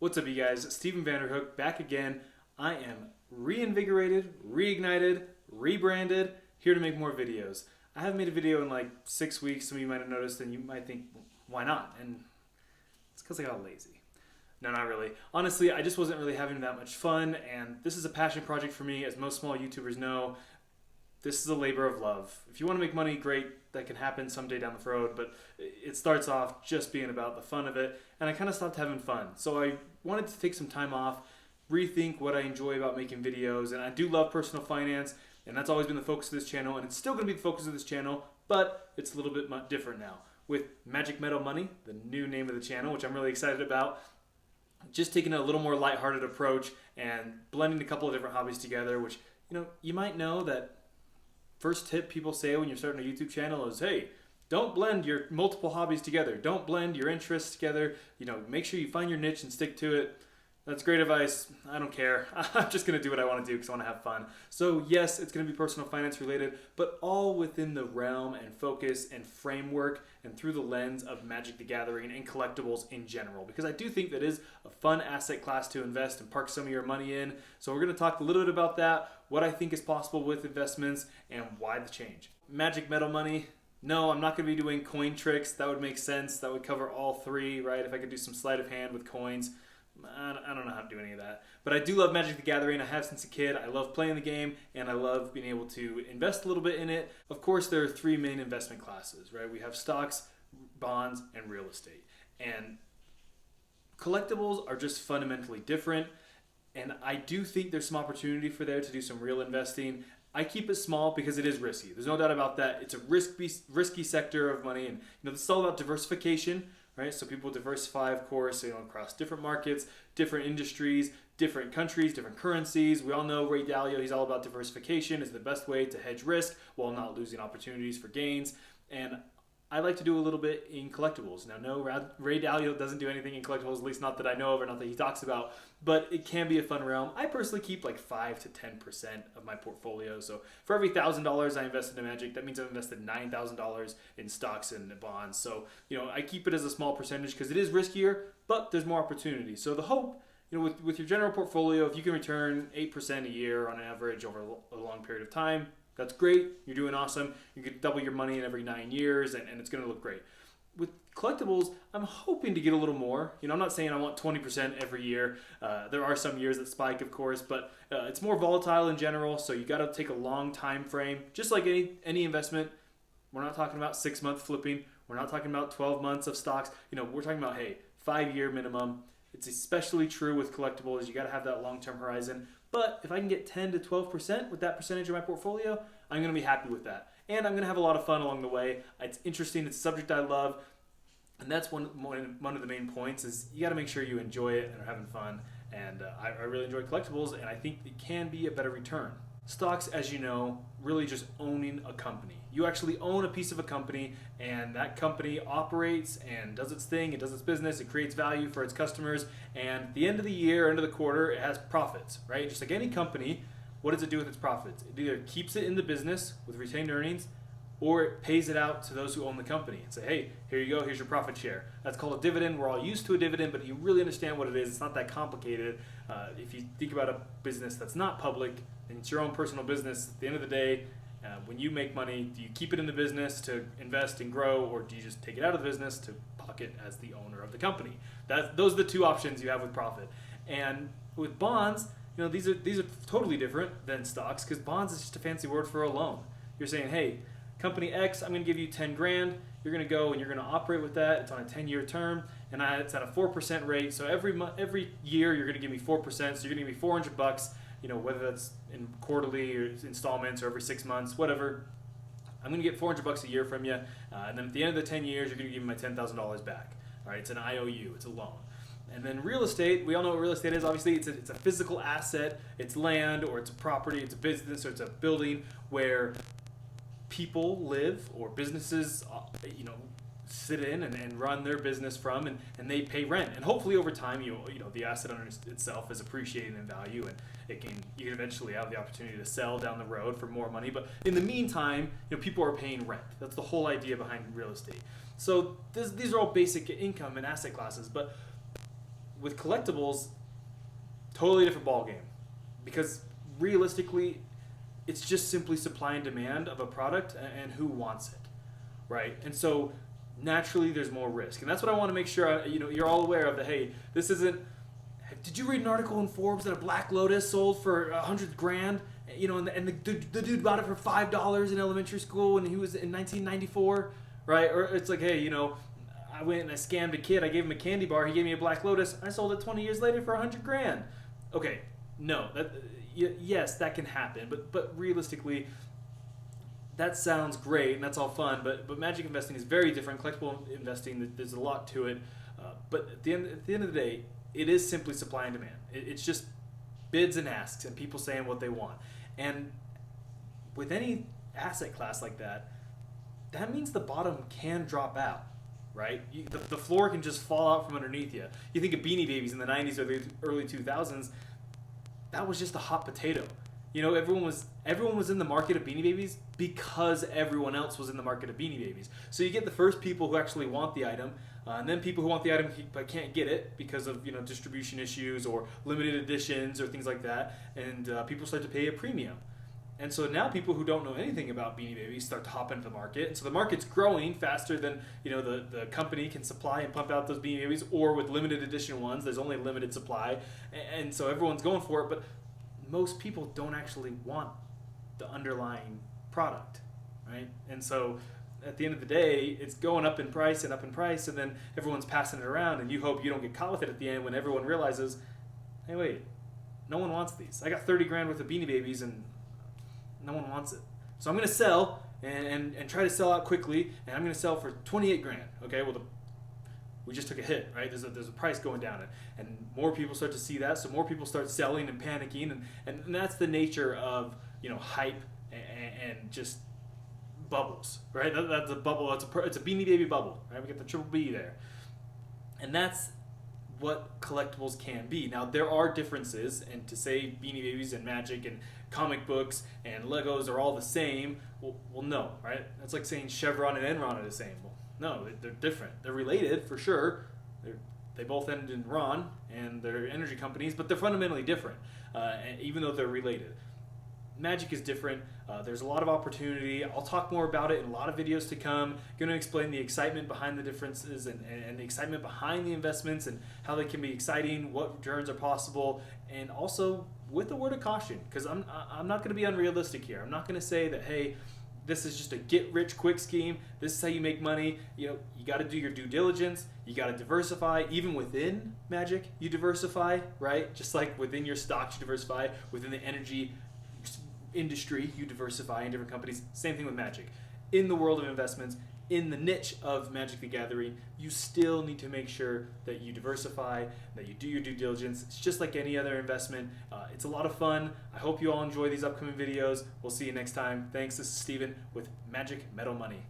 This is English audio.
What's up, you guys? Steven Vanderhook back again. I am reinvigorated, reignited, rebranded, here to make more videos. I haven't made a video in like 6 weeks. Some of you might have noticed, and you might think, why not? And it's because I got lazy. No, not really. Honestly, I just wasn't really having that much fun, and this is a passion project for me. As most small YouTubers know, this is a labor of love. If you want to make money, great, that can happen someday down the road, but it starts off just being about the fun of it, and I kind of stopped having fun. So I wanted to take some time off, rethink what I enjoy about making videos, and I do love personal finance, and that's always been the focus of this channel, and it's still going to be the focus of this channel, but it's a little bit different now. With Magic Metal Money, the new name of the channel, which I'm really excited about, just taking a little more lighthearted approach and blending a couple of different hobbies together, which, you might know that first tip people say when you're starting a YouTube channel is, hey, don't blend your multiple hobbies together. Don't blend your interests together. Make sure you find your niche and stick to it. That's great advice. I don't care. I'm just going to do what I want to do because I want to have fun. So yes, it's going to be personal finance related, but all within the realm and focus and framework and through the lens of Magic the Gathering and collectibles in general, because I do think that is a fun asset class to invest and park some of your money in. So we're going to talk a little bit about that, what I think is possible with investments, and why the change. Magic Metal Money. No, I'm not going to be doing coin tricks. That would make sense. That would cover all three, right? If I could do some sleight of hand with coins. I don't know how to do any of that. But I do love Magic the Gathering. I have since a kid. I love playing the game, and I love being able to invest a little bit in it. Of course, there are three main investment classes, right? We have stocks, bonds, and real estate. And collectibles are just fundamentally different. And I do think there's some opportunity for there to do some real investing. I keep it small because it is risky. There's no doubt about that. It's a risky sector of money. And this is all about diversification. Right? So people diversify, of course, across different markets, different industries, different countries, different currencies. We all know Ray Dalio, he's all about diversification is the best way to hedge risk while not losing opportunities for gains. And I like to do a little bit in collectibles. Now, no, Ray Dalio doesn't do anything in collectibles, at least not that I know of or not that he talks about, but it can be a fun realm. I personally keep like 5 to 10% of my portfolio. So for every $1,000 I invested in Magic, that means I've invested $9,000 in stocks and bonds. So, I keep it as a small percentage because it is riskier, but there's more opportunity. So the hope, with your general portfolio, if you can return 8% a year on average over a long period of time, that's great. You're doing awesome. You could double your money in every 9 years, and it's going to look great. With collectibles, I'm hoping to get a little more. I'm not saying I want 20% every year. There are some years that spike, of course, but it's more volatile in general, so you got to take a long time frame. Just like any investment, we're not talking about 6-month flipping. We're not talking about 12 months of stocks. We're talking about, 5-year minimum. It's especially true with collectibles. You got to have that long-term horizon. But if I can get 10 to 12% with that percentage of my portfolio, I'm going to be happy with that. And I'm going to have a lot of fun along the way. It's interesting. It's a subject I love. And that's one of the main points is you got to make sure you enjoy it and are having fun. And I really enjoy collectibles, and I think it can be a better return. Stocks, as you know, really just owning a company. You actually own a piece of a company, and that company operates and does its thing, it does its business, it creates value for its customers, and at the end of the year, end of the quarter, it has profits, right? Just like any company, what does it do with its profits? It either keeps it in the business with retained earnings, or it pays it out to those who own the company and say, hey, here you go, here's your profit share. That's called a dividend. We're all used to a dividend, but you really understand what it is. It's not that complicated. If you think about a business that's not public and it's your own personal business, at the end of the day, when you make money, do you keep it in the business to invest and grow, or do you just take it out of the business to pocket as the owner of the company? Those are the two options you have with profit. And with bonds, these are totally different than stocks, because bonds is just a fancy word for a loan. You're saying, hey, Company X, I'm going to give you 10 grand. You're going to go and you're going to operate with that. It's on a 10-year term, and it's at a 4% rate. So every year you're going to give me 4%. So you're going to give me $400. Whether that's in quarterly or installments or every 6 months, whatever. I'm going to get $400 a year from you, and then at the end of the 10 years, you're going to give me my $10,000 back. All right, it's an IOU. It's a loan. And then real estate, we all know what real estate is. Obviously, it's a physical asset. It's land, or it's a property. It's a business, or it's a building where people live, or businesses sit in and run their business from, and they pay rent, and hopefully over time the asset under itself is appreciating in value, and you can eventually have the opportunity to sell down the road for more money. But in the meantime, people are paying rent. That's the whole idea behind real estate. So these are all basic income and asset classes, but with collectibles, totally different ballgame, because realistically, it's just simply supply and demand of a product and who wants it, right? And so naturally, there's more risk, and that's what I want to make sure you're all aware of. That hey, this isn't. Did you read an article in Forbes that a Black Lotus sold for 100 grand? You know, and the dude bought it for $5 in elementary school when he was in 1994, right? Or it's like, hey, I went and I scammed a kid. I gave him a candy bar. He gave me a Black Lotus. I sold it 20 years later for 100 grand. Okay, no, yes, that can happen, but realistically, that sounds great and that's all fun. But magic investing is very different. Collectible investing, there's a lot to it. But at the end of the day, it is simply supply and demand. It's just bids and asks and people saying what they want. And with any asset class like that, that means the bottom can drop out, right? The floor can just fall out from underneath you. You think of Beanie Babies in the 90s or the early 2000s, that was just a hot potato. Everyone was in the market of Beanie Babies because everyone else was in the market of Beanie Babies. So you get the first people who actually want the item, and then people who want the item but can't get it because of distribution issues or limited editions or things like that, and people start to pay a premium. And so now people who don't know anything about Beanie Babies start to hop into the market, and so the market's growing faster than the company can supply and pump out those Beanie Babies, or with limited edition ones, there's only a limited supply, and so everyone's going for it, but most people don't actually want the underlying product, right? And so at the end of the day, it's going up in price, and then everyone's passing it around, and you hope you don't get caught with it at the end when everyone realizes, hey, wait, no one wants these. I got 30 grand worth of Beanie Babies, and no one wants it. So I'm going to sell and try to sell out quickly, and I'm going to sell for 28 grand. Okay, well, we just took a hit, right? There's a price going down, and more people start to see that, so more people start selling and panicking, and that's the nature of hype and just bubbles, right? That's a bubble. It's a Beanie Baby bubble, right? We get the triple B there, and that's what collectibles can be. Now there are differences, and to say Beanie Babies and Magic and comic books and Legos are all the same, well no, right? That's like saying Chevron and Enron are the same. Well, no, they're different. They're related for sure. They both end in Ron, and they're energy companies, but they're fundamentally different, and even though they're related. Magic is different. There's a lot of opportunity. I'll talk more about it in a lot of videos to come. Going to explain the excitement behind the differences and the excitement behind the investments and how they can be exciting, what returns are possible, and also with a word of caution, because I'm not going to be unrealistic here. I'm not going to say that, hey, this is just a get-rich-quick scheme. This is how you make money. You got to do your due diligence. You got to diversify. Even within Magic, you diversify, right? Just like within your stocks, you diversify. Within the energy industry, you diversify in different companies. Same thing with Magic. In the world of investments, in the niche of Magic the Gathering, you still need to make sure that you diversify, that you do your due diligence. It's just like any other investment. It's a lot of fun. I hope you all enjoy these upcoming videos. We'll see you next time. Thanks. This is Steven with Magic Metal Money.